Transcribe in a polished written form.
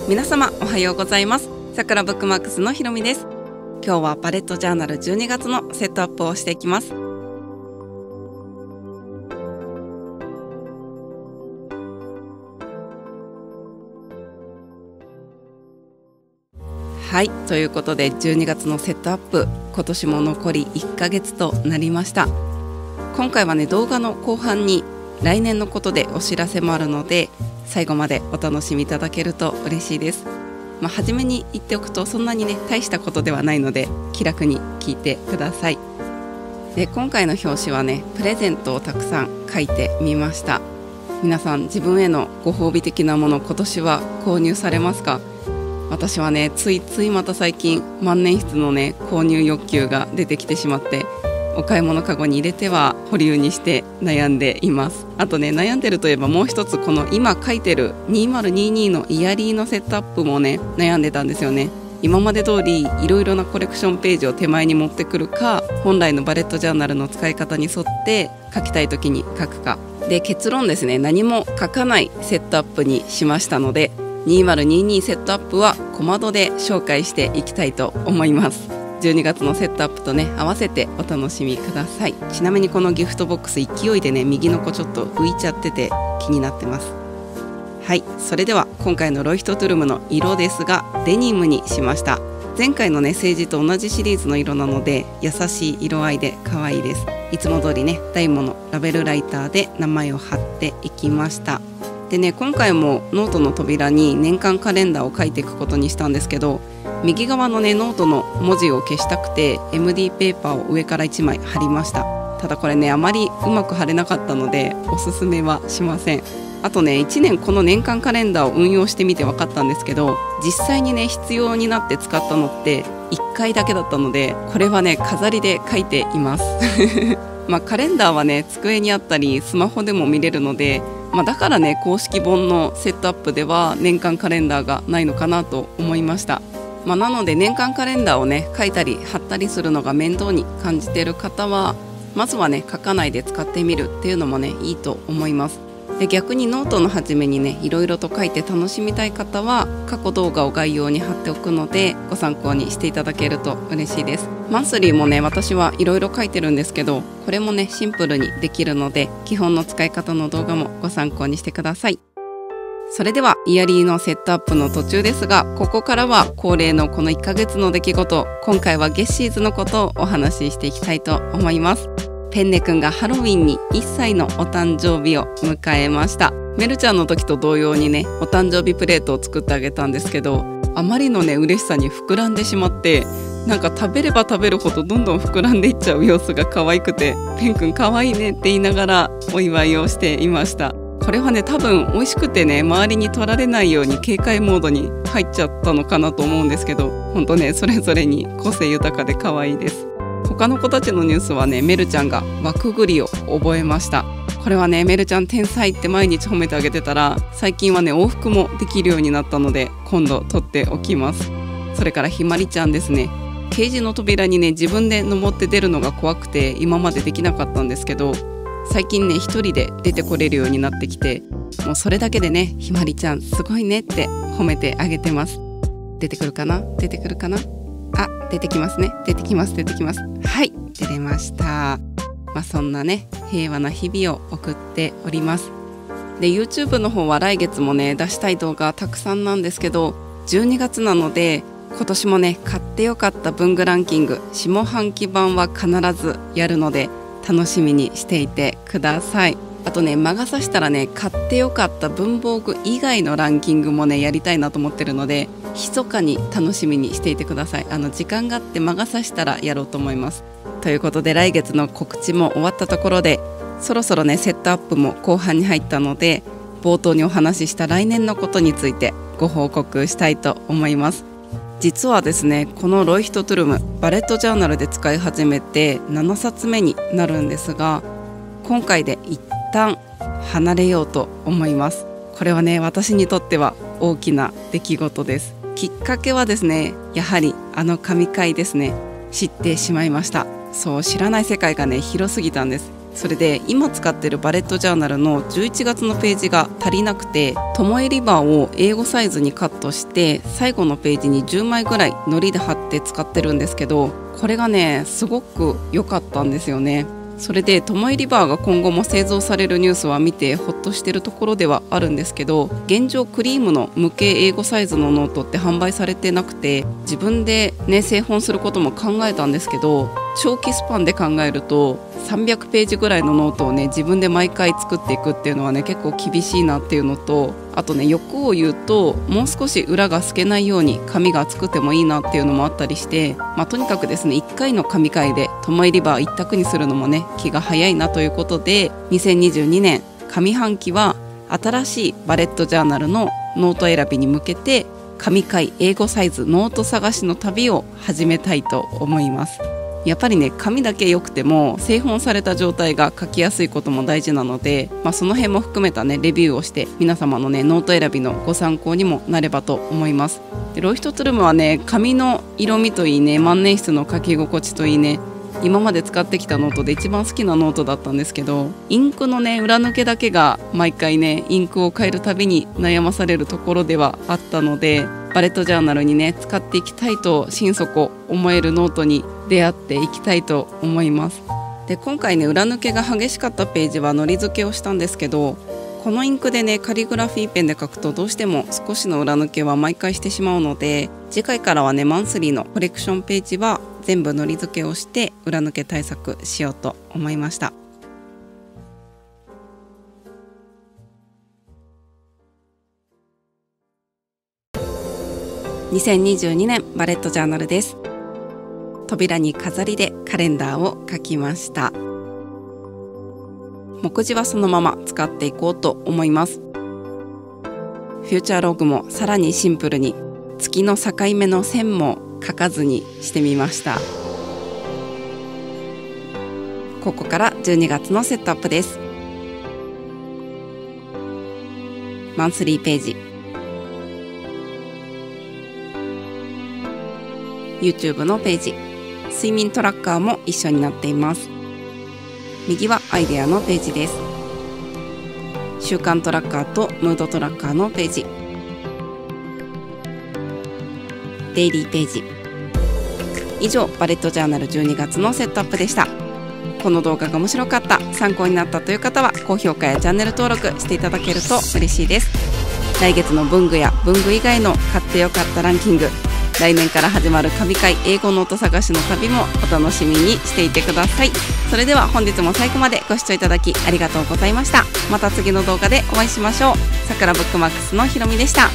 皆様おはようございます。さくらブックマークスのひろみです。今日はバレットジャーナル12月のセットアップをしていきます。はい、ということで12月のセットアップ、今年も残り1ヶ月となりました。今回はね、動画の後半に来年のことでお知らせもあるので、最後までお楽しみいただけると嬉しいです。初めに言っておくと、そんなにね大したことではないので気楽に聞いてください。で、今回の表紙はね、プレゼントをたくさん書いてみました。皆さん、自分へのご褒美的なもの、今年は購入されますか？私はね、ついついまた最近万年筆のね購入欲求が出てきてしまって、お買い物かごに入れては保留にして悩んでいます。あとね、悩んでるといえばもう一つ、この今書いてる2022のイヤリーのセットアップもね悩んでたんですよね。今まで通りいろいろなコレクションページを手前に持ってくるか、本来のバレットジャーナルの使い方に沿って書きたい時に書くかで、結論ですね、何も書かないセットアップにしましたので、2022セットアップは小窓で紹介していきたいと思います。12月のセットアップとね合わせてお楽しみください。ちなみにこのギフトボックス、勢いでね右の子ちょっと浮いちゃってて気になってます。はい、それでは今回のロイヒトトゥルムの色ですが、デニムにしました。前回のねセージと同じシリーズの色なので、優しい色合いで可愛いです。いつも通りねダイモのラベルライターで名前を貼っていきました。でね、今回もノートの扉に年間カレンダーを書いていくことにしたんですけど、右側のねノートの文字を消したくて MD ペーパーを上から1枚貼りました。ただこれね、あまりうまく貼れなかったのでおすすめはしません。あとね、1年この年間カレンダーを運用してみて分かったんですけど、実際にね必要になって使ったのって1回だけだったので、これはね飾りで書いていますカレンダーはね机にあったりスマホでも見れるので、だからね公式本のセットアップでは年間カレンダーがないのかなと思いました。なので年間カレンダーをね書いたり貼ったりするのが面倒に感じている方は、まずはね書かないで使ってみるっていうのもねいいと思います。で、逆にノートの初めにねいろいろと書いて楽しみたい方は、過去動画を概要に貼っておくのでご参考にしていただけると嬉しいです。マンスリーもね私はいろいろ書いてるんですけど、これもねシンプルにできるので、基本の使い方の動画もご参考にしてください。それではイヤリーのセットアップの途中ですが、ここからは恒例のこの1ヶ月の出来事、今回はゲッシーズのことをお話ししていきたいと思います。ペンネくんがハロウィンに1歳のお誕生日を迎えました。メルちゃんの時と同様にねお誕生日プレートを作ってあげたんですけど、あまりのね嬉しさに膨らんでしまって、なんか食べれば食べるほどどんどん膨らんでいっちゃう様子が可愛くて、ペンくん可愛いねって言いながらお祝いをしていました。これはね多分美味しくてね周りに取られないように警戒モードに入っちゃったのかなと思うんですけど、ほんとねそれぞれに個性豊かで可愛いです。他の子たちのニュースはね、メルちゃんが輪くぐりを覚えました。これはね、メルちゃん天才って毎日褒めてあげてたら、最近はね往復もできるようになったので今度撮っておきます。それからひまりちゃんですね。ケージの扉にね自分で登って出るのが怖くて今までできなかったんですけど、最近ね一人で出てこれるようになってきて、もうそれだけでねひまりちゃんすごいねって褒めてあげてます。出てくるかな、出てくるかな、出てきますね、出てきます、出てきます。はい、出れました。そんなね平和な日々を送っております。で、 YouTube の方は来月もね出したい動画たくさんなんですけど、12月なので今年もね買ってよかった文具ランキング下半期版は必ずやるので楽しみにしていてください。あとね、魔が差したらね買ってよかった文房具以外のランキングもねやりたいなと思ってるので、密かに楽しみにしていてください。時間があって魔が差したらやろうと思います。ということで、来月の告知も終わったところで、そろそろねセットアップも後半に入ったので、冒頭にお話しした来年のことについてご報告したいと思います。実はですね、このロイヒトトゥルムバレットジャーナルで使い始めて7冊目になるんですが、今回で一旦離れようと思います。これはね私にとっては大きな出来事です。きっかけはですね、やはり神回ですね。知ってしまいました。そう、知らない世界がね広すぎたんです。それで今使ってるバレットジャーナルの11月のページが足りなくて、トモエリバーを英語サイズにカットして最後のページに10枚ぐらい糊で貼って使ってるんですけど、これがねすごく良かったんですよね。それでトモエリバーが今後も製造されるニュースは見てほっとしてるところではあるんですけど、現状クリームの無形英語サイズのノートって販売されてなくて、自分でね製本することも考えたんですけど、長期スパンで考えると300ページぐらいのノートをね自分で毎回作っていくっていうのはね結構厳しいなっていうのと、あとね欲を言うともう少し裏が透けないように紙が厚くてもいいなっていうのもあったりして、とにかくですね1回の紙会でトモエリバー一択にするのもね気が早いなということで、2022年上半期は新しいバレットジャーナルのノート選びに向けて紙会英語サイズノート探しの旅を始めたいと思います。やっぱりね紙だけ良くても製本された状態が書きやすいことも大事なので、その辺も含めたねレビューをして皆様のねノート選びのご参考にもなればと思います。でロイヒトツルムはね紙の色味といいね、万年筆の書き心地といいね、今まで使ってきたノートで一番好きなノートだったんですけど、インクのね裏抜けだけが毎回ねインクを変えるたびに悩まされるところではあったので、バレットジャーナルにね使っていきたいと心底思えるノートに出会っていきたいと思います。で今回ね裏抜けが激しかったページは糊付けをしたんですけど、このインクでねカリグラフィーペンで書くとどうしても少しの裏抜けは毎回してしまうので、次回からはねマンスリーのコレクションページは全部糊付けをして裏抜け対策しようと思いました。2022年バレットジャーナルです。扉に飾りでカレンダーを書きました。目次はそのまま使っていこうと思います。フューチャーログもさらにシンプルに月の境目の線も書かずにしてみました。ここから12月のセットアップです。マンスリーページ、YouTube のページ、睡眠トラッカーも一緒になっています。右はアイデアのページです。習慣トラッカーとムードトラッカーのページ、デイリーページ。以上バレットジャーナル12月のセットアップでした。この動画が面白かった、参考になったという方は高評価やチャンネル登録していただけると嬉しいです。来月の文具や文具以外の買ってよかったランキング、来年から始まる神回英語ノート探しの旅もお楽しみにしていてください。それでは本日も最後までご視聴いただきありがとうございました。また次の動画でお会いしましょう。さくらブックマークスのひろみでした。